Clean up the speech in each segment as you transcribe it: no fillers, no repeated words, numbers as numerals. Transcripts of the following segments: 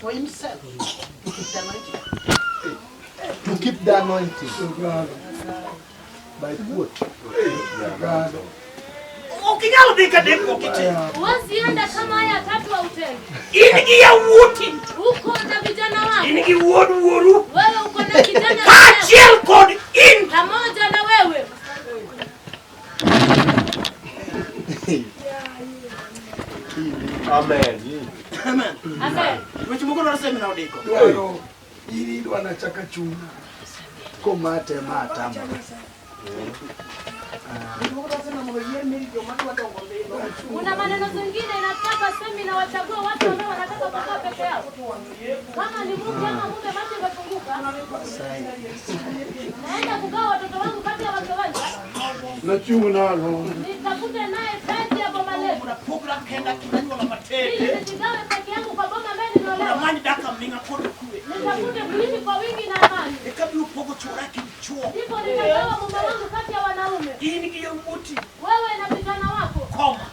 for himself to keep the anointing. To keep the anointing. By what? Ukinyalo dika deko kiti. Wasienda kama haya tatu au tena. Ingi yawuote. Uko na vijana wako. Ingi woru. Wewe uko na kijana wako. Kachiel kod in. Pamoja na wewe. Amen. Amen. Amen. Wewe mko na sema na deko. Ndio. Ili ndo anachaka chunga. Komate mata. Una maneno zingine inataka semina wachague watu ambao wanataka kukaa peke yao. Kama ni mke ama mume basi wafunguka. Naenda kukaa watoto wangu kati ya wake wangu. Na chungu nalo. Nikakute naye kati ya boma letu. Una program kenda kinanyo na matete. Ili nisigawe peke yangu kwa boma mbele niloleo. Amani daka minga kodo kuwe. Nikakute kuishi kwa wingi na amani. Ekabi upogo choraki chuo. Ndipo nikagawa mume wangu kati ya wanaume. Ingi yawuote. Wewe na vijana wako. Koma.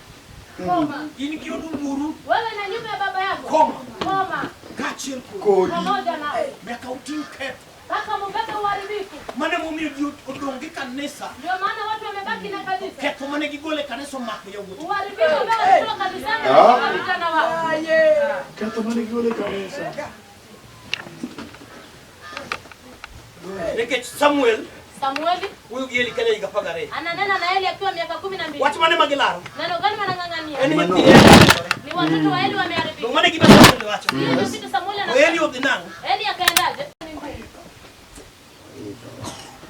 Koma. Ingi yodumuru. Wewe na nyumba ya baba yako. Koma. Koma. Kachiel kod. Pamoja nawe. Miaka utinke. Kaka mbebe uharibifu. Mane mumio dio odonge kanisa. Ndio maana watu wamebaki na kanisa. Keto mane gigole kanisa mako yawuote. Uharibifu ambao unatoka kanisani kwa vijana wako. Kato mane gole kanisa. Reke Samueli huyu gieli kale igapagare. Ananena na Eli akiwa miaka 12. Watu mane magilaro. Neno gani wanangangania? Ni watoto wa Eli wameharibika. Ndio mane giba Samueli wacho. Ndio kitu Samueli ana. Eli odinang. Eli akaendaje?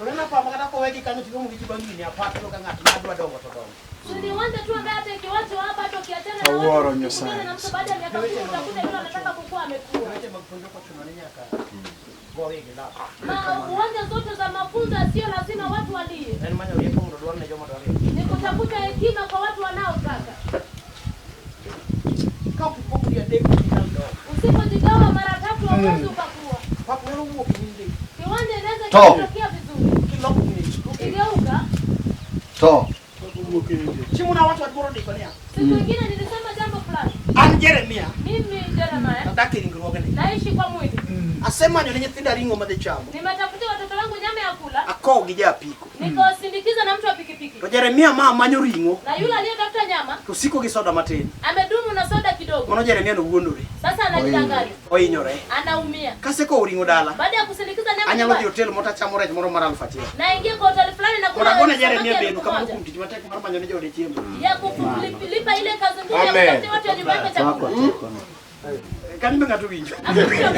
Unaona kwa magana kwa weki kanu tigo mugiji bangini apata toka ngati na dwa dongo to dongo. Ni wanda tu ambaye hata ikiwacho hapa hata ukiachana na watu na mtu baada ya miaka 10 utakuta yule anataka kukua amekua. Wote mafunzo kwa tunani nyaka. Gorege la. Uwanja zote za mafunzo sio lazima watu walie. Yaani manya uyepo mdodo wana joma dole. Ni kutafuta hekima kwa watu wanaotaka. Kau kipoku ya deko kinando. Usipojigawa mara tatu hauwezi ukakua. Papo wewe uko kinde. Kiwanja inaweza kutokea vizuri. Kiloko ni. Ukigeuka. To. Simu na watu wa diko nia. Siku nyingine nilisema jambo fulani. An Jeremiah. Mimi Jeremiah. Nataka ingirwa gani? Naishi kwa mwili. Asema nyo nyethinda ringo madhe chamo. Nimetafutia watoto wangu nyama ya kula. Ako gija piko. Nikawasindikiza na mtu wa pikipiki. To Jeremiah ma manyo ringo. Na yule aliyetafuta nyama Kusiko gisoda mateni. amedumu na soda kidogo. Mono Jeremiah no guondore. Sasa anajidanganya. Oinyore. Anaumia. Kaseko uringo dala. Baada ya kusindikiza nyama Anyalo di hotel mota chamo rech moro mara alfatia. naingia kwa hoteli fulani na Kuna kula Jeremiah bendo kama kumtiji mateke mara manyo nejo de chiemo. ya kulipa ile kazi ngumu ya kutafutia watu waliweka chakula. Kanimbe ngatu winjo.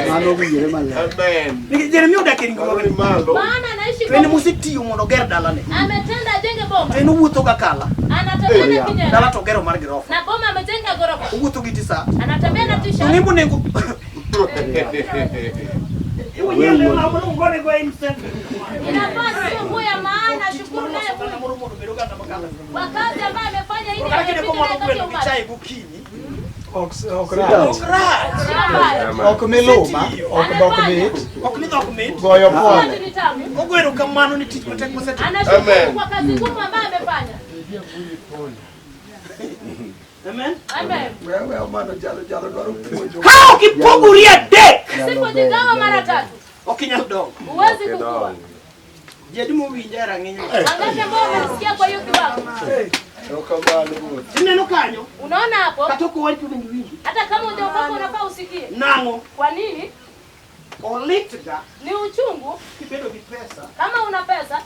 Mano winjore mala. Amen. Ni Jeremiah udake ringo gani malo. Maana anaishi Twende kwa musitiyo mondo ger dala ne. ametenda ajenge boma. Twende wuotho gakala. Anatembea kijana. Dala to gero mar girofa. Na boma amejenga gorofa. Wuotho gi tisa. Anatembea na t-shirt. Ngimbo nengo. Wewe na mbona ngone kwa himself. Inafaa sio nguo ya maana, shukuru naye Mungu. Kwa kazi ambayo amefanya ili Lakini kwa kazi ya umma. chai gukini. Okmeloma, okbokmit. Okmit. Goyo pole. Ni tamu. Ogwero kamano ni tich matek moseti. Anashukuru kwa kazi ngumu ambayo amefanya. Amen. Amen. Wewe mano jalo dwaro puonjo. How kipoguria dek. Usipojigawa mara tatu Okinyal dong. huwezi kukua. Jadi mo winja rangenyo. Angalia ambao unasikia kwa hiyo kiwango. Tineno kanyo. Unaona hapo? Katoko watu wengi wingi. Hata kama hujaokoka unafaa usikie. Nango. Kwa nini? Olitga. Ni uchungu. Kibedo gi pesa. Kama una pesa,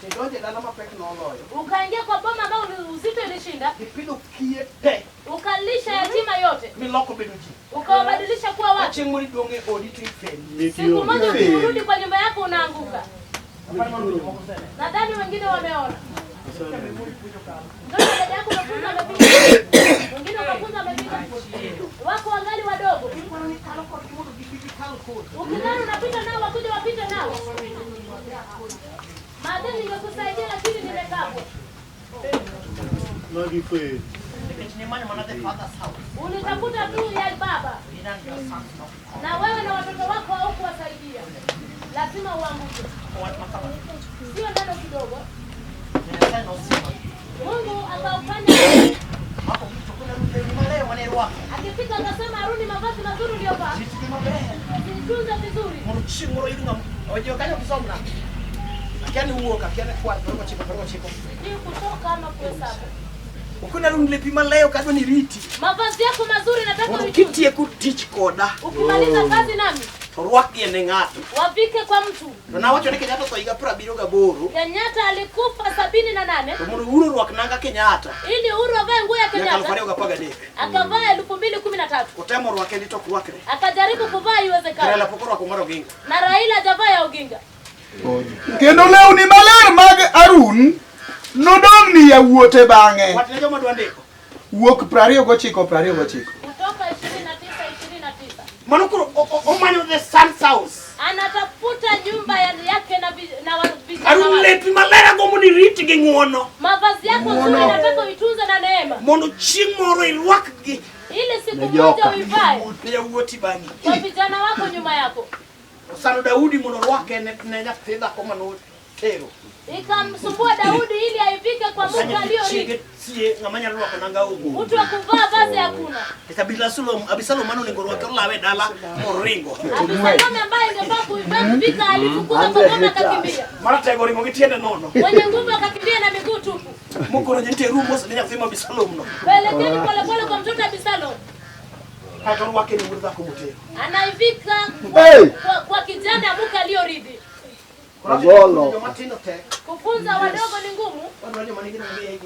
Tedoje dala mapek no loyo. ukaingia kwa boma ambao uzito ilishinda, Kipido kie te. ukalisha yatima yote, Miloko bedo ji. ukawabadilisha kuwa watu. Achengori donge audit feni. Siku moja ukirudi kwa nyumba yako unaanguka. Nadhani wengine wameona. Ndio dada yako unafunza amepiga. Wengine unafunza amepiga. Wako wangali wadogo. Ukidhani unapita nao wakuja wapite nao. Maadili ningekusaidia lakini nimekabwa. Unitafuta tu ya baba. Na wewe na watoto wako haukuwasaidia. Lazima uanguke. Sio neno kidogo. Mungu akaufanya akifika akasema Haruni mavazi mazuri uliyovaa chimoro idunga ojo kanyo kusomna akiani uoka akiani kwa chiko Ni kutoka ama kuhesabu. ukuna runile pima leo kadwa ni riti Mavazi yako mazuri nataka uitie kitie kutich koda ukimaliza kazi nami torwaki ene ng'ato wapike kwa mtu. na wacho ni Kenyatta kwa iga 78 Kenyatta alikufa 78 to muno uro rwak nanga Kenyatta ili Uhuru avae nguo ya Kenyatta akavaa 2013 utemo rwake ndito kwakre akajaribu kuvaa iwezekana Raila pokoro kwa maro ginga na Raila hajavaa ya Oginga. Kendo leo ni maler mag Harun nodong ni yawuote bang'e. watne joma dwandiko Wuok 29 Kutoka 29 29. mano kuro omanyo the sun's house Anatafuta nyumba yake na Harun lepi malera gomo ni riti gi ng'uono mavazi yako nzuri nataka uitunze na neema mondo chieng' moro irwak gi ili siku moja uivae ne yawuoti bang'i kwa vijana wako nyuma yako. Osano Daudi mondo rwake ne nyathi dhako mano tero Ikamsumbua Daudi ili aivike kwa mtu aliyorithi. ng'amanya rwako nanga ugu Mtu akuvaa vazi hakuna. kabila Abisalom mano ningo rwake lawe dala moringo Abisalom ambaye ingefaa kuivika alifukuza kwa mama akakimbia. mara tego ringo gitiende nono Mwenye nguvu akakimbia na miguu tupu. mukoro jente rumo se nyathi Abisalom no Pelekeni pole pole kwa mtoto Abisalom. hata rwake ni murudha kumutero Anaivika kwa kijana muka aliyorithi. Ngolo matino te Kufunza wadogo ni ngumu. wanaje maningine ngeye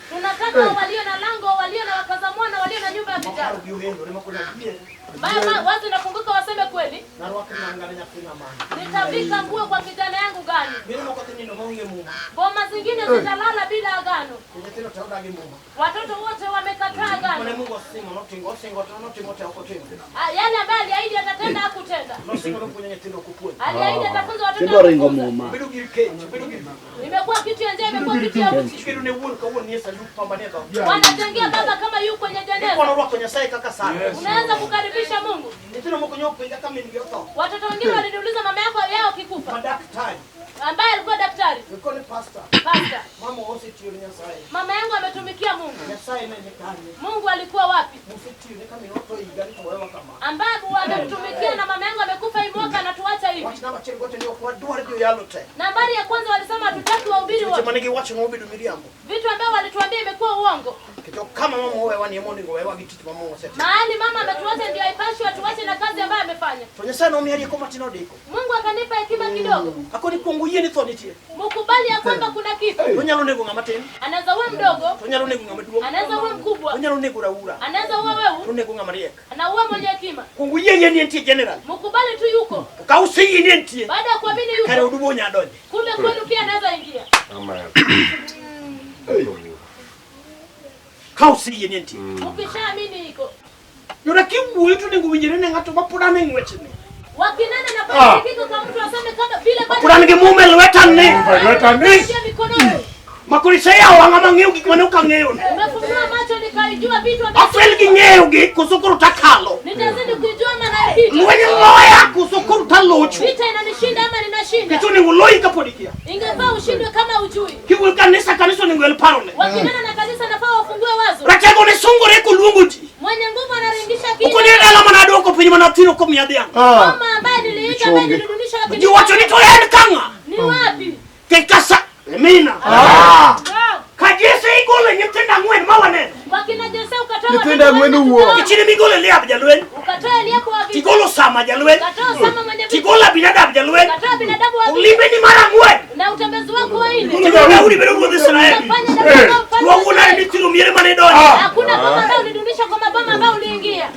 Tunataka walio na lango, walio na wakaza mwana, walio na nyumba ya vijana. Baba wazi nafunguka waseme kweli. na rwake nanga nyathi ng'amani Nitavika nguo kwa kijana yangu gani? mimi noko tini ndo honge muma Boma zingine zitalala bila agano. nyatino taudagi muma Watoto wote wamekataa mwana agano. Mungu asingo notingo te okotimo Yale ambaye aliahidi atatenda hakutenda. nosingo nokunya nyatino kupuni Aliahidi atafunza watoto. Kendo ringo muma. bidu girkenchi bidu gir Imekuwa kitu ya nje, imekuwa kitu ya uchi. kidu ne wul ka won yesa lu pambane ba Wanatengea baba kama yuko kwenye kono jeneza. rwako nyasaye kaka sana Unaweza kukaribisha Mungu. nyatino moko nyopenga kama ningeoto Watoto wengine waliniuliza mama yao kikufa, madaktari ambaye alikuwa daktari. niko ni pastor Pastor, mama ositio nyasaye mama yangu ametumikia Mungu. nyasaye na nyekani Mungu alikuwa wapi? musitio ne kama inoto igari to wewa kama Ambaye ametumikia na mama yangu amekufa hii mwaka anatuacha hivi. wachina machengote ndio kwa duar dio yalote Nambari ya kwanza walisema hatutaki wahubiri wote. manigi wacho ngobidu miriambo Vitu ambavyo walituambia imekuwa uongo. kito kama mama wewe wani emondi ngo wewa gititi mama wasete Mahali mama ametuacha ndio aipashi watuache na kazi ambayo amefanya. to nyasaye no miari ko matino diko Mungu akanipa hekima kidogo. akoni kuongo yeni thonitie Mkubali ya kwamba kuna kitu. onyalo nego ngamaten Anaweza uwe mdogo, onyalo nego ngamaduo anaweza uwe mkubwa, onyalo nego raura anaweza uwe wewe, nego ngamariek na uwe mwenye hekima. kuongo yeni entie general Mkubali tu yuko. ka usiyi entie Baada ya kuamini kare yuko, udubo nyadonje kule kwenu pia anaweza ingia. ka usiyi entie Ukishaamini iko. yora kiwu tu nego winjere ne ngato mapudane ngwechne Wakinena na kwa kiko kama mtu aseme kama vile bado pudane ge mume lwetanne kushia mikononi. makurisaya wanga mangeu gikmane ukangeo Umefungua macho nikaijua vitu ambavyo afel gi ngeo gi kusukuru takalo nitazidi kujua maana ya vita. lwenye loya kusukuru talochu Vita inanishinda ama ninashinda. kitu ni uloi kapodikia Ingefaa ushindwe kama ujui. kiwu kanisa ni ngel parone Wakinena na kanisa nafaa wafungue wazo. ratego ne sungore kulunguti Mwenye nguvu anaringisha uko kitu. ni dala mana doko pinyi mana tiro ko miadian Mama ambaye niliita ambaye nilidunisha wakini. ji wacho ni to en kanga Ni wapi? ke kasa mina kajese igole nyitenda ngwen mawane Wakina Jese ukatoa Nitenda ngwenu huo. kichini migole liab jalwen ukatoa Eliabu wa vita. tigolo sama jalwen Ukatoa Sama mwenye vita. tigola binadamu jalwen Ukatoa binadamu wa vita. ulimbe ni mara ngwen Na utembezi wako wa nne. tigola uri beru wa Israeli Unafanya na mfano. wanguna ni tiro miere mane doni Hakuna boma ambao ulidunisha kwa maboma ambao uliingia.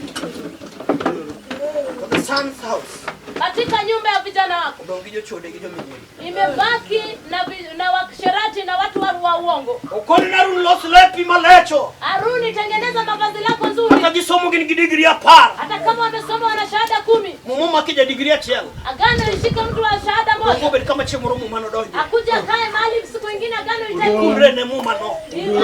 the son's house Katika nyumba ya vijana wako. dongijo chode gijo mimi Imebaki na wakisherati na watu wa uongo. ukoni na run los lepi malecho Haruni, tengeneza mavazi lako nzuri. hata gisomo gini gidigri ya par Hata kama wamesoma wana shahada 10. mumuma kija digri ya chelo Agano ishika mtu wa shahada moja. ngobe kama chemoro mumano donje Akuja kae mahali siku nyingine agano itaingia. kumre ne mumano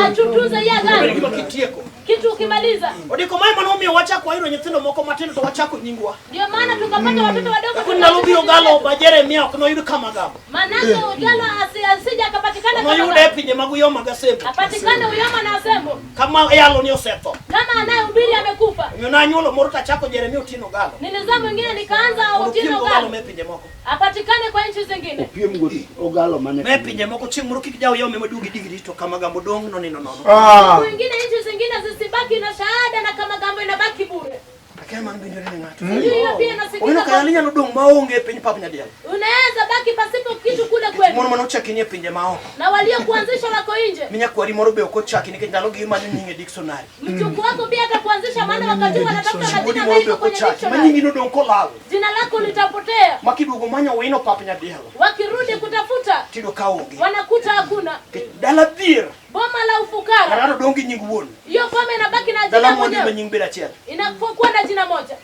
Achutuze ya agano. kima kitieko Kitu ukimaliza. Odiko mai mwanaume wacha kwa hilo nyithindo moko matendo to wacha kunyingwa. Ndio maana tukapata watoto wadogo. Kuna REV Ogalo ba Jeremiah kuna yule kama gabo. Manake Ogalo asija akapatikana kama gabo. Yule pinje maguyo magasembo. Apatikane uyama na asembo. Kama yalo ni oseto. Kama anayehubiri amekufa. Nyona nyulo moruta chako Jeremiah Otino Ogalo. Niliza mwingine nikaanza Otino Ogalo. Mepinje moko. Apatikane kwa nchi zingine. Opiem ngoti Ogalo mane. Mepinje moko chimuru kijao yao memedugi digiri to kama gambo dong no nino nono. Wengine nchi zingine zisibaki na shahada na kama gambo inabaki bure. Akema mbinyo nini ngatu. Hiyo pia nasikika. Uno kayalinya no dong maonge penye papu nyadiala. Unaweza baki pasipo kitu kule kwenu. Mwana mwana uchakinye pinje mao. Na walio kuanzisha wako nje. Minya kwa rimorobe okochaki nikendalogi imani nyinge dictionary. Mchuku wako pia hata kuanzisha maana wakati wanatafuta majina ambayo iko kwenye dictionary. Manyingi no dong kolawe. Jina lako litapotea. Makidugo manya wino papu nyadiala. Wakirudi kutafuta. Tido kaonge. Wanakuta hakuna. Dala dir. Boma la ufukara. Karado dongi nyingu wonu. Hiyo boma inabaki na jina Dala moja. moja manyingi bila chela. Inakuwa na jina moja.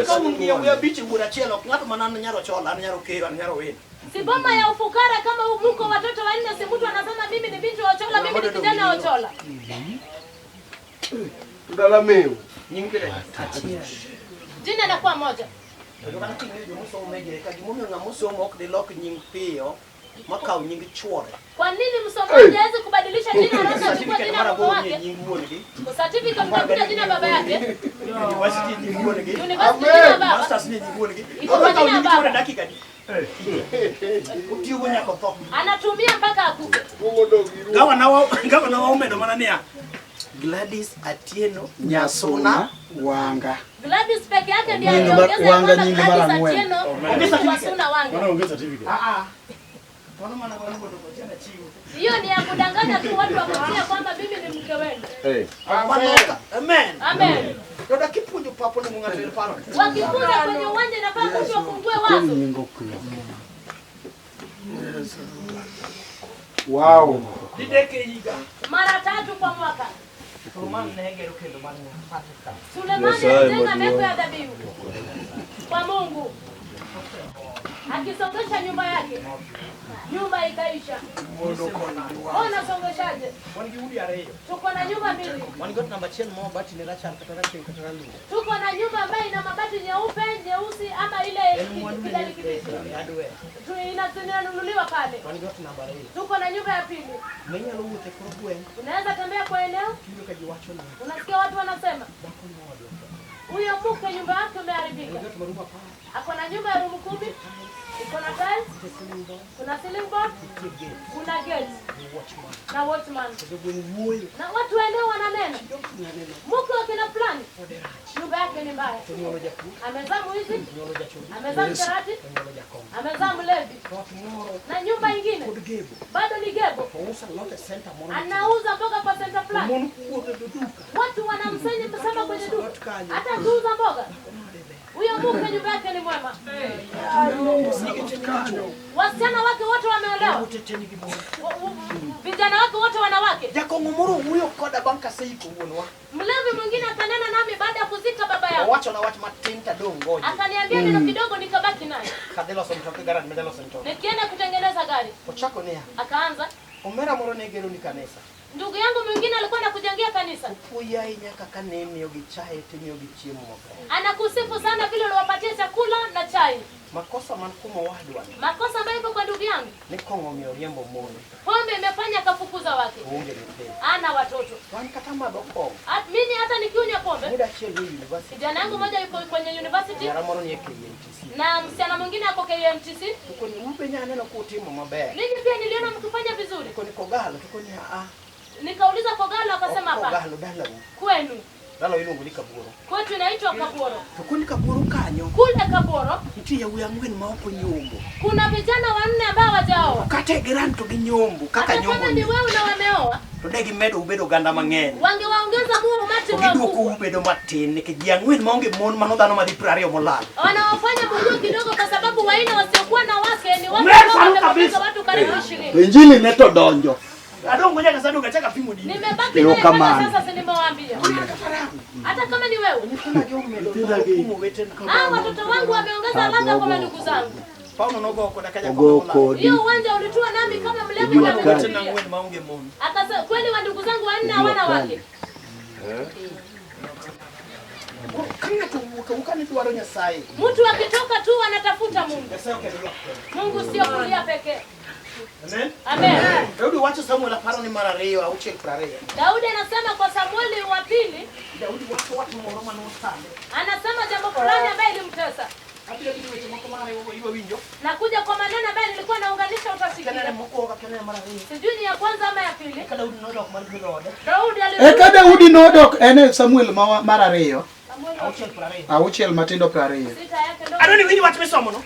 Kama ngia uya bichi bura chela ngatu manana nyaro chola nyaro kero nyaro we. Si boma ya ufukara kama huko watoto wanne si mtu anasema mimi ni binti wa Chola, mimi ni kijana wa Chola. Dala meu. Nyingi bila. Jina linakuwa moja. Ndio maana kinyo muso umegere kagimume ngamuso mok de lock nyingi pio. Makao nyingi chore. Kwa nini msomaji hawezi kubadilisha jina lake kwa jina la baba wake? Kwa certificate mtakuta jina baba yake. University nyingi wonege. University jina baba. Masters nyingi wonege. Iko jina baba. Dakika ni. Utiugo nyako to. Anatumia mpaka akufe. Gawa na waume ndo maana nia. Gladys Atieno Nyasona Wanga. Gladys peke yake ndiye aliongeza Wanga nyingi mara mwe. Ongeza Nyasona Wanga. Wana ongeza certificate. Wana maana wana ndo kwa chiwo. Hiyo ni ya kudanganya tu watu wakutia kwamba mimi ni mke wenu. Amen. Amen. Ndio kipunjo papo ni mungatele paro. Wakikuja kwenye uwanja inafaa mtu afungue wazo. Wow. Dideke yiga. Mara 3 kwa mwaka. Sulemani negero kendo mani patika. Sulemani alijenga meko ya dhabihu kwa Mungu. Akisongesha nyumba yake. Nyumba ikaisha. Ona songeshaje? Wangiudi areyo. Tuko na nyumba 2. Wangot namba 10 mo bati ni racha katara katara lu. Tuko na nyumba ambayo ina mabati nyeupe, nyeusi ama ile kijani kibichi. Inanunuliwa pale. Wangot namba 2. Tuko na nyumba ya 2. Menya lo wote kwa Unaweza tembea kwa eneo? Kile kajiwacho na. Unasikia watu wanasema? Huyo mke nyumba yake imeharibika. Ako na nyumba ya room 10. Iko na tiles, kuna ceiling board, kuna gate, na watchman. Na watu waeneo wananena. Mke wake na plan. Nyumba yake ni mbaya. Amezaa mwizi, amezaa msharati, amezaa mlevi. Na nyumba ingine bado ni gebo. Anauza mboga kwa center plan. Watu wanamsenya kusema kwenye duka. Hata kuuza mboga. Huyo mke nyumba yake ni mwema. Wasichana wake wote wameolewa. Vijana wake wote wanawake. Jakongumuru huyo koda banka seiko wonwa. Mlevi mwingine akanena nami baada ya kuzika baba yake. Wacha na watu matinta dongo. Akaniambia neno kidogo nikabaki naye. Kadelo somtoke garani medelo somtoke. Nikienda kutengeneza gari. Ochako nia. Akaanza. Omera moro negero ni kanisa. Ndugu yangu mwingine alikuwa anakujengea kanisa. Kuya nyaka kanemi ogichae temi ogichiemo moko. Anakusifu sana vile uliwapatia chakula na chai. Makosa mankumo wadwa. Makosa ambayo iko kwa ndugu yangu. Ni kongo mioriembo mono. Pombe imefanya kafukuza wake. Unge nipe. Ana watoto. Wani katama doko. Mimi hata nikiunywa pombe. Muda cheli university. Kijana yangu mmoja yuko kwenye university. Yara moro ni KMTC. Na msichana mwingine ako KMTC. Tuko ni mpenya neno kutimo mabaya. Mimi pia niliona mkifanya vizuri. Tuko ni Kogalo, tuko ni Nikauliza Kogalo akasema hapa. Kogalo dala. Kwenu. Dala ilungu ni Kaburo. Kwetu inaitwa Kaburo. Tuko ni Kaburo kanyo. Kule Kaburo. Nti ya uyangweni maoko nyombo. Kuna vijana 4 ambao wajaoa. Kate geranto ginyombo kaka nyombo. Kama ni wewe na wameoa. Todegi medo ubedo ganda mang'eny. Wangewaongeza muo umati wa Kiduoko ubedo matin nikiji ang'wen maonge mon mano dhano madhi 20 molal. Wanawafanya mjue kidogo kwa sababu waina wasiokuwa na wake ni watu ambao wamepoteza watu karibu 20. Injili neto donjo. Adongo nyaka sadu gachaka pimo dini. Nimebaki naye mpaka sasa si nimewaambia. Hata kama ni wewe. Kuna jogo medo. Watoto wangu wameongeza ladha kwa ndugu zangu. Pauno nogo kwa dakaja Ogoko. Hiyo uwanja ulitua nami kama mlemu na mimi. Maunge mono. Akasema kweli wa ndugu zangu wanne hawana wake. Kanya tu ukani tu waronya sai. Mtu akitoka tu anatafuta Mungu. Mungu sio kulia pekee. Amen. Amen. Daudi wacha Samuel aparo ni mara reo au cheki prayer. Daudi anasema kwa Samueli wa pili, Daudi watu moroma no sande. anasema jambo fulani ambaye ilimtesa. Apia kitu wetu mko mara hiyo winjo. Na kuja kwa maneno ambayo nilikuwa naunganisha utasikia. Kana mko kana mara reo. Sijui ni ya kwanza ama ya pili. Daudi nodo kwa mara reo. Daudi alikuwa Eka Daudi nodok ene Samuel mara riyo. Au cheki prayer. Auchiel matindo 20. Sita yake ndo. Adoni winjo watu mesomo no.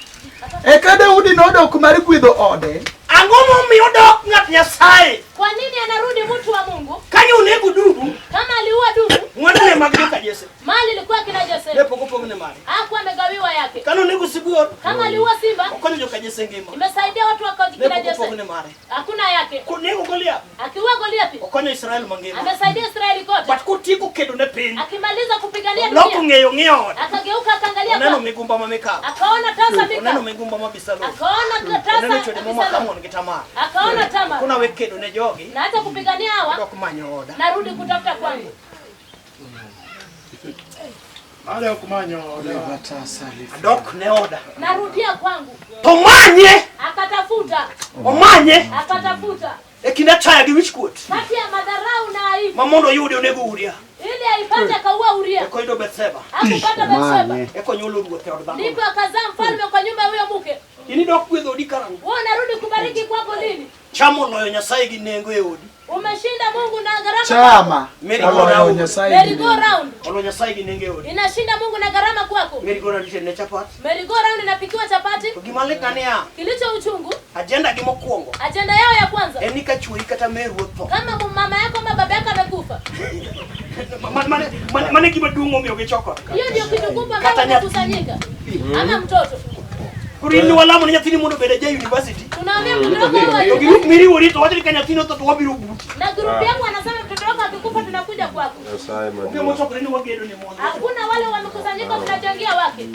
Eka Daudi nodok mar gwedho ode. Angomo mi odok ngat Nyasaye. Kwa nini anarudi mtu wa Mungu? Kanyo unego dubu. Kama aliua dubu, Mwana magika Jesse. mali ilikuwa kina Jose. Lepo kopo ne mali. Hakuwa amegawiwa yake. Kano nego sibuor. Kama aliua simba, Okonyo joka Jesse ngima. imesaidia watu wa kina Lepo kopo Jose. ne mali. Hakuna yake. Kunego Golia. Akiua Goliathi, Okonyo Israel mangima. amesaidia Israeli kote. But kutiku kedo ne pin. Akimaliza kupigania Loko dunia, ng'eyo. akageuka akaangalia Oneno kwa. migumba mameka. Akaona tasa Oneno mika. migumba mabisalo. Akaona Oneno chode tasa mama mika. kama ngitama. Akaona tama. Kuna wekedo ne jogi. Na hata kupigania hawa, Dok manyo oda. narudi kutafuta kwangu. Ale okumanyo. Dok ne oda. Narudia kwangu. Omanye. Akatafuta. Omanye. Akatafuta. Ekina chaya gi wich kuot. Kati ya madharau na aibu. Mamondo yude onego uria. Ili aipate akaua Uria. Eko ido Bethseba. Akupata Bethsheba. Eko nyolo ruoth e od dhako. Ndipo akazaa mfalme kwa nyumba ya huyo mke. Ini dok gwedho odi karang'o? Wewe unarudi kubariki kwako lini? Chamo loyo Nyasaye gi nengo e odi. Umeshinda Mungu na gharama. Chama. Merry go round. Merry go round. Olo Nyasaye gi nengo e odi. Inashinda Mungu na gharama kwako. Merry go round ne chapat. Merry go round inapikiwa chapati. To gima lit ane ya. Kilicho uchungu, Agenda gi mokwongo. ajenda yao ya kwanza. En ni ka chuori kata mer ruoth tho. Kama mama yako ama baba yako amekufa. Mane gima duong' omiyo gichoko. Hiyo ndio kitu kubwa ambacho kinakusanyika. Ama mtoto. Kurini walamo ni nyathini mondo bede ja university. Tunaambia mtoto To wako. girup miriwori to wachni ka nyathino to wabiro buti. Na grupu yangu anasema mtoto wako akikufa tunakuja kwako. Omiyo mochokore ni wagedo ni mondo. Hakuna wale wamekusanyika tunachangia wake.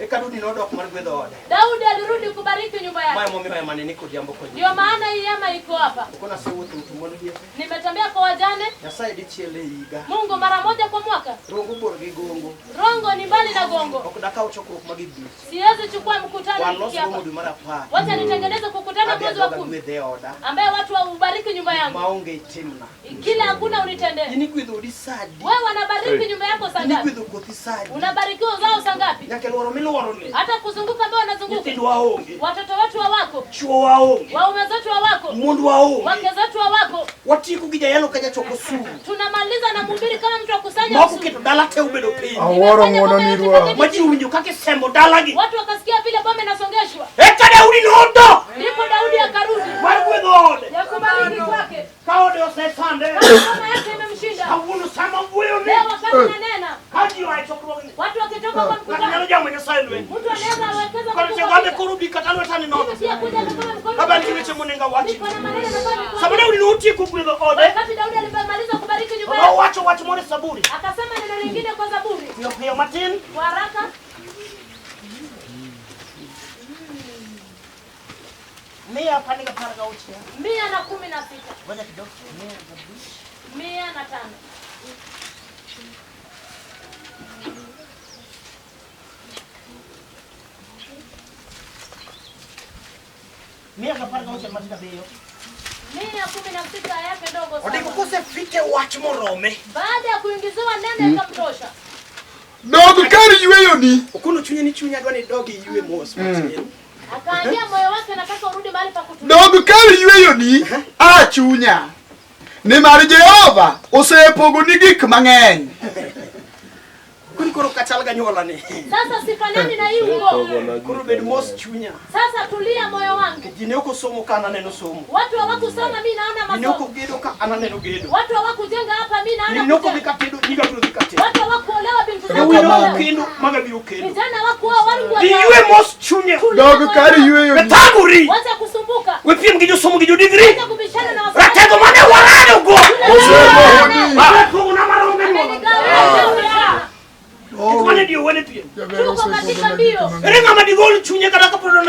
Eka Daudi nodok mar gwedho ode. Daudi alirudi kubariki nyumba yake. Mae momiyo ema ne ni kod jambo kod. Ndio maana hii hema iko hapa. Kona sewuotho utumono Jesse. Nimetembea kwa wajane. Nyasaye dichiel e higa. Mungu mara moja kwa mwaka. Rongo bor gi gongo. Rongo ni mbali na gongo. Ok dakaw chokruok magibich. Siwezi chukua mkutano Wan los hapa. gomo dwe mar 10. Wacha nitengeneze kukutana mwezi wa 10 gwedhe oda. ambaye watu waubariki nyumba yangu. Maonge timna. Kila hakuna unitendee. Ini gwedho odi sadi. Wewe unabariki nyumba yako saa Ini ngapi? gwedho kothi sadi. Unabarikiwa uzao saa ngapi? Nyaka luoro miluoro ni. Hata kuzunguka ambao wanazunguka. Nyithindwa waonge. Watoto wetu wa wako. Chuo waonge. Waume zetu wa wako. Mundu waonge. Wake zetu wa wako. Watieko gi jayalo ka jachoko suru. Tunamaliza na mhubiri kama mtu akusanya Moko usu. keto dala te ubedo piny. Aworo ng'wono ni ruoth. Maji uwinjo kaka isembo dalagi. Watu wakasikia vile bombe nasongeshwa. Eka Daudi nodo. Ndipo Daudi akarudi. Mar gwedho ode. Ya kubariki kwake. Ka ode osesande. Mama yake imemshinda. Kawuono sama wuoyo ni. Leo wakati nanena. Ka ji oa e chokruogni. Watu wakitoka kwa Ng'ato nyalo mkutano. jamo Nyasaye lweny. Mtu anaweza awekeza Koro Mungu chegwambe kwa koro bi kata lwetani nono. Mimi pia kuja kama mkono. Kaba nitie weche monego awachi. Niko na maneno ambayo Sama Daudi notieko gwedho ode. wakati Daudi alipomaliza kubariki nyumba yake. Nowacho wach moro e Zaburi. Akasema neno lingine kwa Zaburi. Piyo piyo matin. Kwa haraka. Mia apani ga par ga auchiel. 116. Ngoja kidogo. 105. Mia ga par ga auchiel matin abiyo. 116 yake ndogo Odiko sana. kosefike wach morome. Baada ya kuingiziwa neno ikamtosha. Dog kar yweyoni. Okuno chunye ni chunya dwani dogi ywe mos matin. Akaambia moyo wake anataka urudi mahali pa kutulia. Dog kar yweyoni chunya. Nimar Jehova osepogo ni gik mang'eny. Kuni koro kachal ga nyola ni. Sasa sifanani na hii nguo. Koro bed mos chunya. Sasa tulia moyo wangu. Jine oko somo ka ananeno somo. Watu hawakusoma mimi naona Jine oko masomo. gedo ka ananeno gedo. Watu hawakujenga hapa mimi naona Jine oko kujenga. bikatedo niga biro bikatedo. Watu hawakuolewa binti zao. Ewino hawakuolewa. kendo maga biro kendo. Vijana hawakuoa waru Di ywe mos chunya. Dog kar yweyoni. Betaguri. Wacha kusumbuka. We piem gi josomo gi jo degree. Wacha kubishana na wasomi. Ratego mane warado go. Osebo Ba ko na marombe mo. Amenigawia. Kone dio wene piem. Jabero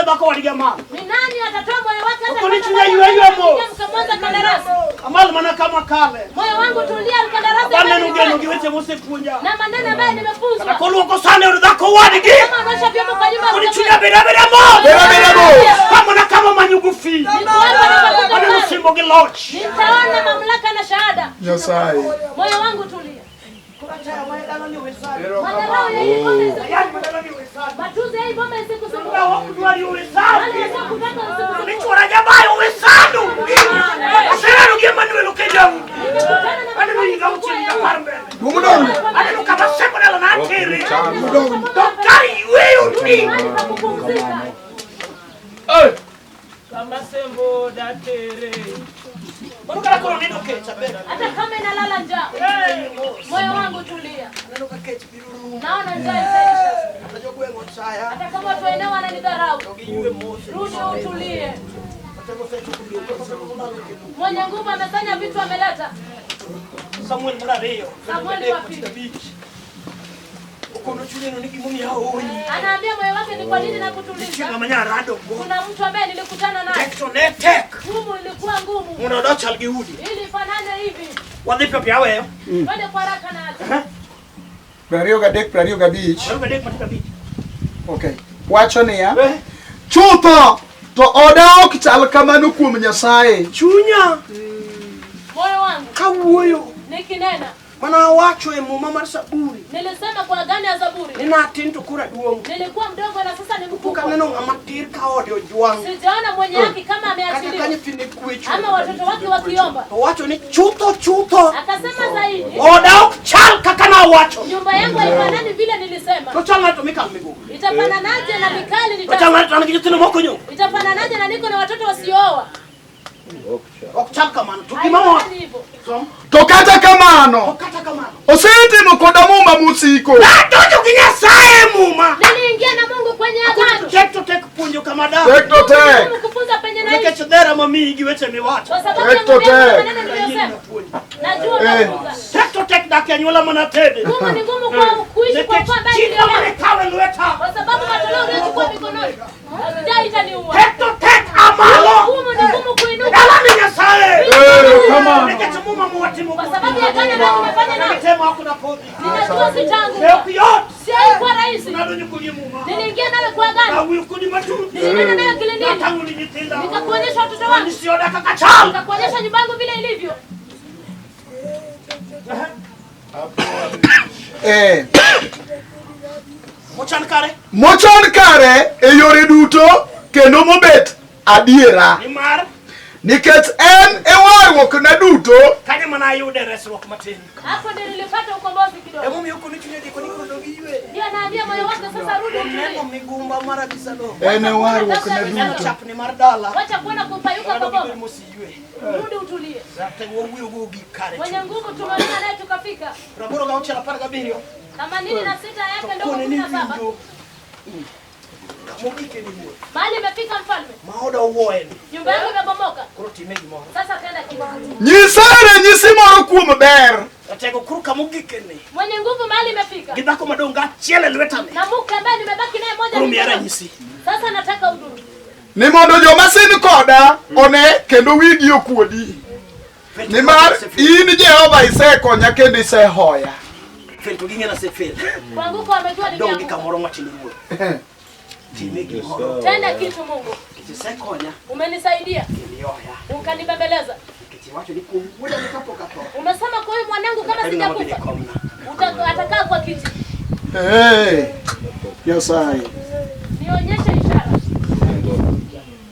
bako waliga mama. Ni nani atatoa moyo wake hata kama kunichunya yeye mo. Mkamwanza kandarasi. Amal mana kama kale. Moyo wangu tulia kandarasi. Bana nugeno giwete mose kunja. Na maneno ambayo nimefunzwa. Na kolo ko sana udako wadigi. Kama anasha vyombo kwa nyumba. Kunichunya bera mo. Bera mo. Kama na kama manyugufi. Bana simbo giloch. Nitaona mamlaka na shahada. Nyasaye. Moyo wangu tulia. Matuze hii bomba isiku sumbuka wakudu wali uwezanu Nichora jabaye uwezanu Asera nugie manuwe lukejamu Ane nuyiga uchini ya parmbe Ane nukama seko nelo na atiri Dokari iwe utuni Kama sembo datere Manuka lakoro nino kecha bega hata kama inalala njaa moyo wangu tulia naona njaa itaisha hata kama watu eneo wananidharau rudi utulie mwenye nguvu amesanya vitu ameleta Samuel wa pili anaambia moyo wake ni kwa nini nakutuliza. Kuna mtu ambaye nilikutana naye. Ngumu ilikuwa ngumu. Ili fanane hivi. Wadhipa pia wewe. Twende kwa haraka na aje. Prario ga beach. Okay. Wacho niya. Chutho to oda ok chal kamano kuom Nyasaye. Chunya. Moyo wangu. Kawuoyo. Nikinena. Mana wacho e muma mar Zaburi. Nilisema kwa gani ya Zaburi? Nina tinto kura duong. Nilikuwa mdogo na sasa ni mkubwa. Neno ngamatir ka ode ojuang. Sijaona mwenye haki kama ameachiliwa. Ama watoto wake wakiomba. Wacho ni chutho. Akasema zaidi. Oda ok chal kaka na wacho. Nyumba yangu haifanani vile nilisema. Tochanga tumika miguu. Itafananaje na mikali Tochanga tunakijitino moko nyo. Itafananaje na niko na watoto wasiooa. Ok kamano tukimamo. Tokata kamano. Osetimo koda muma musiko. Natojo kinyasaye muma. Niliingia na Mungu kwenye agano. Tek punjo kama dawa. Tek. Kufunza penye na hicho dera mami giwete miwacho. Kwa sababu ya maneno niliyosema. Najua nafunza. Tek daki anyola mana tede. Ngumu ni ngumu kwa kuishi kwa kwamba niliolewa. Kwa sababu matoleo uliyochukua mikononi. Njaa itaniua. Tek amalo. Ngumu ni ngumu kuinuka. Dala ni nyasaye. Come on. Nikachumuma muwatimu. Kwa sababu ya gani ambayo nimefanya nao. Nikasema hakuna kodi. Ninajua si tangu. Si haikuwa rahisi. Niliingia nawe kwa agano. Nilinena nawe kilindini. Nikakuonyesha watoto wangu. Nikakuonyesha nyumba yangu vile ilivyo. Mochan kare e yore duto kendo mobet adiera. Nikech en e warruok na duto. Kanya mana yude resruok matin. Hapo ndio nilipata ukombozi kidogo. Hebu mimi chunya diko niko dogiwe. Ndio naambia moyo wako sasa rudi utulie. Neno migumba mara bisalo. En e warruok na duto. Chapni mar dala. Wacha kuona kupayuka kwa baba. Rudi utulie. Zate wuoyo gogi kare. Mwenye nguvu tumeona naye tukafika. Raboro ga uchala para gabirio. 86 yake ndio 17. Mahali imefika mfalme. Maoda uoen. Nyumba yangu imebomoka. Kuroti megi moro. Sasa tenda kitu. Nyisare nyisi moro kuom ber. Atego kuruka mugikene. Mwenye nguvu mahali imefika. Gidako madonga chiele lwetane. Na mke ambaye nimebaki naye moja Kurumiara nyisi. Sasa nataka uduru. Ni mondo joma sin koda one kendo wigi okuodi. Nimar in Jehova isekonya kendo isehoya. Fel to gingena se fel. Kwanguko amejua ni dongi kamoro matini ruo. Timegi moro. Tenda kitu Mungu. Kisekonya. Umenisaidia. Nilioya. Ukanibembeleza. Kiwacho ni kumwenda nikapoka to. Umesema kwa huyu mwanangu kama sijakufa. Atakaa kwa kiti. Nyasaye. Nionyeshe ishara.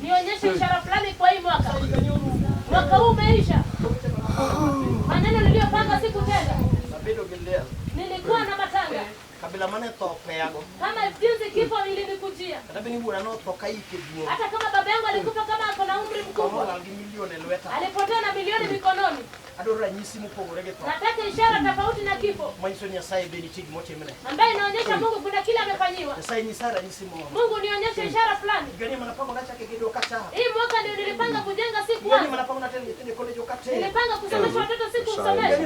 Nionyeshe ishara fulani kwa hii mwaka. Mwaka huu umeisha. Maneno niliyopanga sikutenda. Nilikuwa na matanga. Kabila mane tope yago. Kama juzi kifo ilinikujia. Hata kama baba yangu alikufa kama ako na umri mkubwa. Alipotea na milioni mikononi. Nataka ishara tofauti na kifo. Ambaye inaonyesha Mungu kuna kile amefanyiwa. Mungu nionyeshe ishara fulani. Hii mwaka ndio nilipanga kujenga siku. Nilipanga kusomesha watoto siku msomesha.